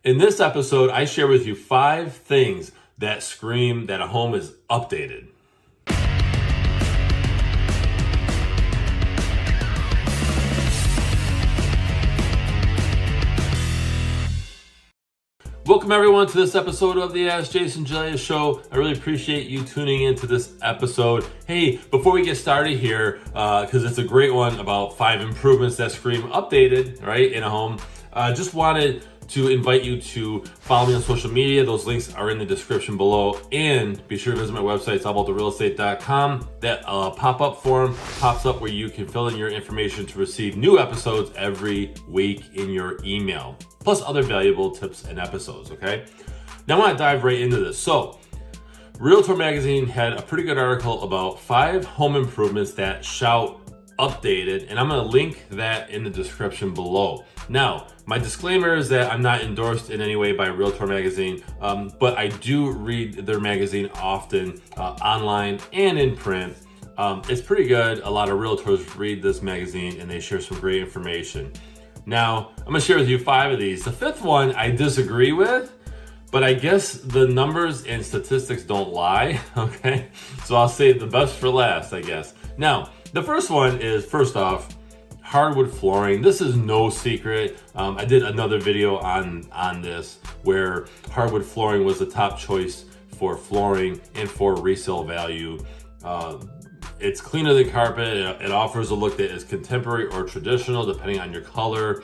In this episode, I share with you 5 things that scream that a home is updated. Welcome everyone to this episode of the AskJasonGelios Show. I really appreciate you tuning into this episode. Hey, before we get started here, because it's a great one about 5 improvements that scream updated, right, in a home. Just wanted to invite you to follow me on social media. Those links are in the description below. And be sure to visit my website, it's allabouttherealestate.com. That pop-up form pops up where you can fill in your information to receive new episodes every week in your email, plus other valuable tips and episodes, okay? Now I want to dive right into this. So, Realtor Magazine had a pretty good article about 5 home improvements that shout updated, and I'm going to link that in the description below. Now, my disclaimer is that I'm not endorsed in any way by Realtor Magazine, but I do read their magazine often, online and in print. It's pretty good. A lot of realtors read this magazine and they share some great information. Now, I'm going to share with you 5 of these. The 5th one I disagree with, but I guess the numbers and statistics don't lie, okay? So I'll save the best for last, I guess. Now, the first one is, first off, hardwood flooring. This is no secret. I did another video on this where hardwood flooring was the top choice for flooring and for resale value. It's cleaner than carpet. It offers a look that is contemporary or traditional, depending on your color.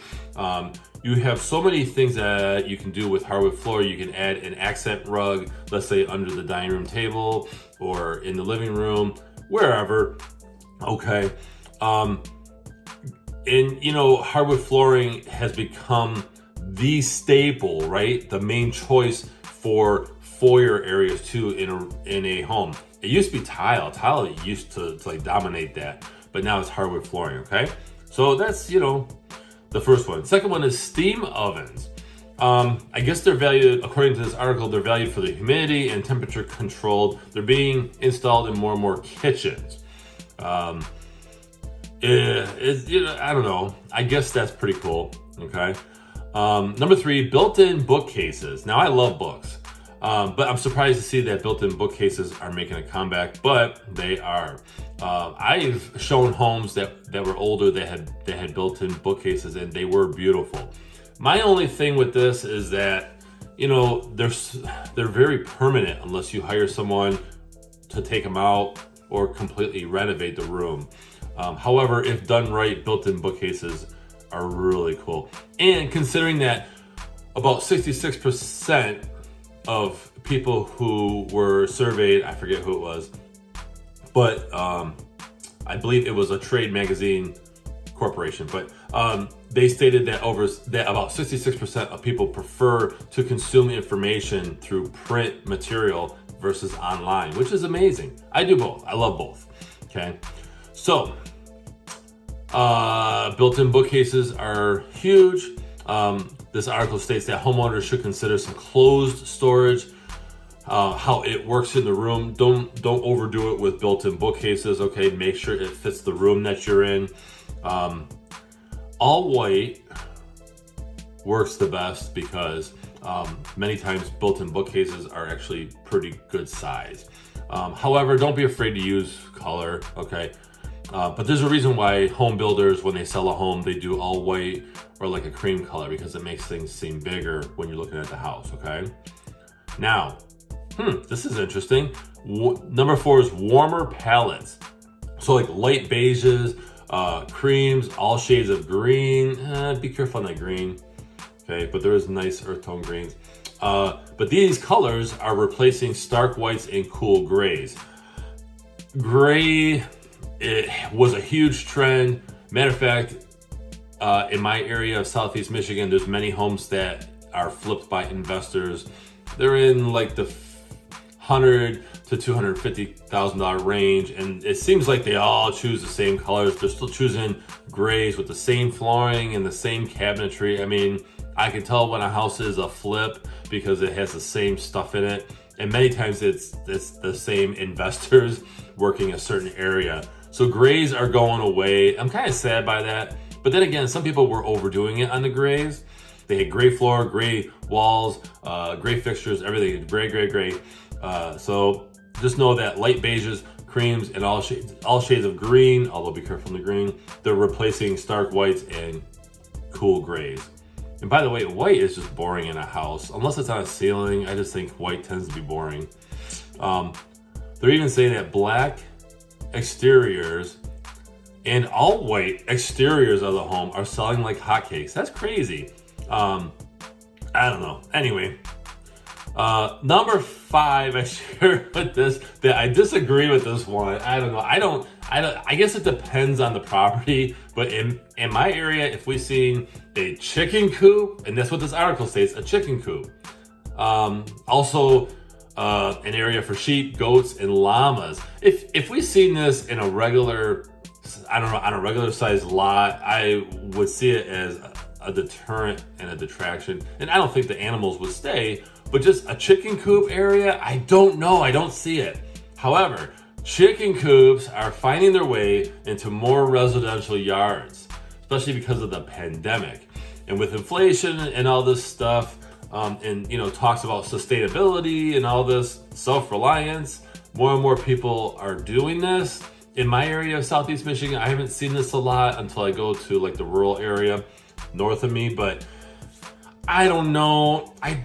You have so many things that you can do with hardwood floor. You can add an accent rug, let's say under the dining room table or in the living room, wherever. Okay. And you know, hardwood flooring has become the staple, right? The main choice for foyer areas too in a home. It used to be tile. Tile used to like dominate that, but now it's hardwood flooring, okay? So that's, you know, the first one. Second one is steam ovens. I guess they're valued, according to this article, they're valued for the humidity and temperature controlled. They're being installed in more and more kitchens. You know, I don't know. I guess that's pretty cool, okay? Number 3, built-in bookcases. Now, I love books. But I'm surprised to see that built-in bookcases are making a comeback, but they are. I've shown homes that were older that had built-in bookcases, and they were beautiful. My only thing with this is that, you know, they're very permanent unless you hire someone to take them out or completely renovate the room. However, if done right, built-in bookcases are really cool. And considering that about 66% of people who were surveyed, I forget who it was, but I believe it was a trade magazine corporation, but they stated that about 66% of people prefer to consume information through print material versus online, which is amazing. I do both. I love both. Okay, so built-in bookcases are huge. This article states that homeowners should consider some closed storage, how it works in the room. Don't overdo it with built-in bookcases, okay? Make sure it fits the room that you're in. All white works the best because many times built-in bookcases are actually pretty good size. However, don't be afraid to use color, okay? But there's a reason why home builders, when they sell a home, they do all white or like a cream color, because it makes things seem bigger when you're looking at the house, okay? Now, this is interesting. Number 4 is warmer palettes. So like light beiges, creams, all shades of green. Be careful on that green, okay? But there is nice earth tone greens. But these colors are replacing stark whites and cool grays. Gray, it was a huge trend. Matter of fact, in my area of Southeast Michigan, there's many homes that are flipped by investors. They're in like the $100,000 to $250,000 range, and it seems like they all choose the same colors. They're still choosing grays with the same flooring and the same cabinetry. I mean, I can tell when a house is a flip because it has the same stuff in it, and many times it's the same investors working a certain area. So grays are going away. I'm kind of sad by that. But then again, some people were overdoing it on the grays. They had gray floor, gray walls, gray fixtures, everything, gray. So just know that light beiges, creams, and all shades of green, although be careful in the green, they're replacing stark whites and cool grays. And by the way, white is just boring in a house. Unless it's on a ceiling, I just think white tends to be boring. They're even saying that black exteriors and all white exteriors of the home are selling like hotcakes. That's crazy. I don't know. Anyway, number 5, I shared with this that I disagree with this one. I don't know. I guess it depends on the property, but in my area, if we seen a chicken coop, and that's what this article states, a chicken coop. Also, an area for sheep, goats, and llamas. If we seen this in a regular, I don't know, on a regular sized lot, I would see it as a deterrent and a detraction. And I don't think the animals would stay, but just a chicken coop area, I don't know. I don't see it. However, chicken coops are finding their way into more residential yards, especially because of the pandemic. And with inflation and all this stuff, and talks about sustainability and all this self-reliance, more and more people are doing this. In my area of Southeast Michigan, I haven't seen this a lot until I go to like the rural area north of me, but I don't know. I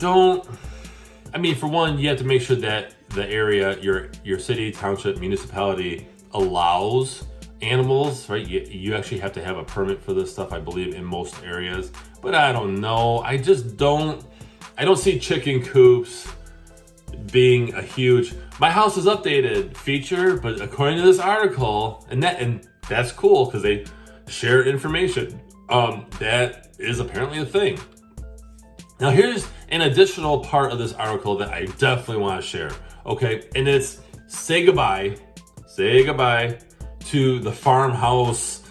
mean, for one, you have to make sure that the area, your city, township, municipality allows animals, right? You actually have to have a permit for this stuff, I believe, in most areas. But I don't know. I don't see chicken coops being a huge, my house is updated feature, but according to this article, and that's cool because they share information. That is apparently a thing. Now here's an additional part of this article that I definitely want to share. Okay, and it's say goodbye to the farmhouse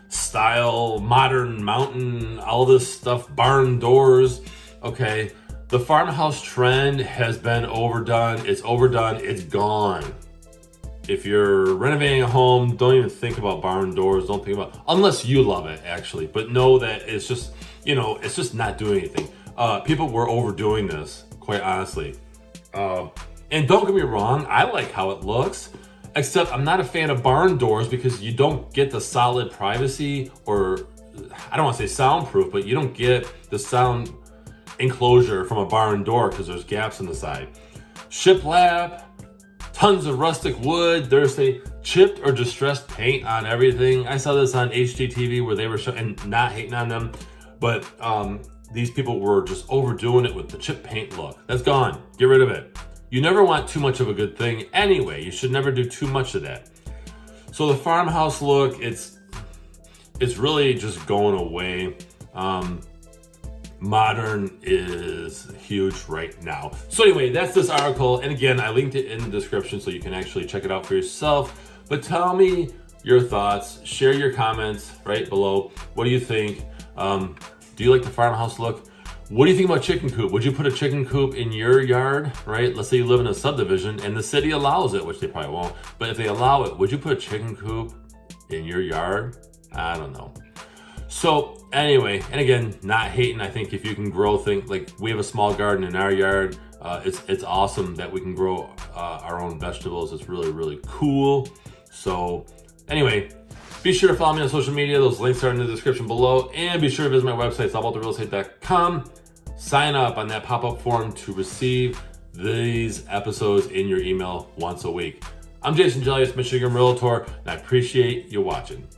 style, modern mountain, all this stuff, barn doors. Okay, the farmhouse trend has been overdone. It's gone. If you're renovating a home, don't even think about barn doors. Don't think about, unless you love it actually, but know that it's just, it's just not doing anything. People were overdoing this, quite honestly. And don't get me wrong, I like how it looks, except I'm not a fan of barn doors because you don't get the solid privacy, or I don't want to say soundproof, but you don't get the sound enclosure from a barn door because there's gaps in the side. Shiplap, tons of rustic wood. There's a chipped or distressed paint on everything. I saw this on HGTV where they were showing, and not hating on them, but these people were just overdoing it with the chip paint look. That's gone. Get rid of it. You never want too much of a good thing anyway. You should never do too much of that. So the farmhouse look, it's really just going away. Modern is huge right now. So anyway, that's this article. And again, I linked it in the description so you can actually check it out for yourself. But tell me your thoughts. Share your comments right below. What do you think? Do you like the farmhouse look? What do you think about chicken coop? Would you put a chicken coop in your yard, right? Let's say you live in a subdivision and the city allows it, which they probably won't. But if they allow it, would you put a chicken coop in your yard? I don't know. So anyway, and again, not hating. I think if you can grow things, like we have a small garden in our yard. It's awesome that we can grow our own vegetables. It's really, really cool. So anyway, be sure to follow me on social media. Those links are in the description below. And be sure to visit my website, allabouttherealestate.com. Sign up on that pop-up form to receive these episodes in your email once a week. I'm Jason Gelios, Michigan Realtor, and I appreciate you watching.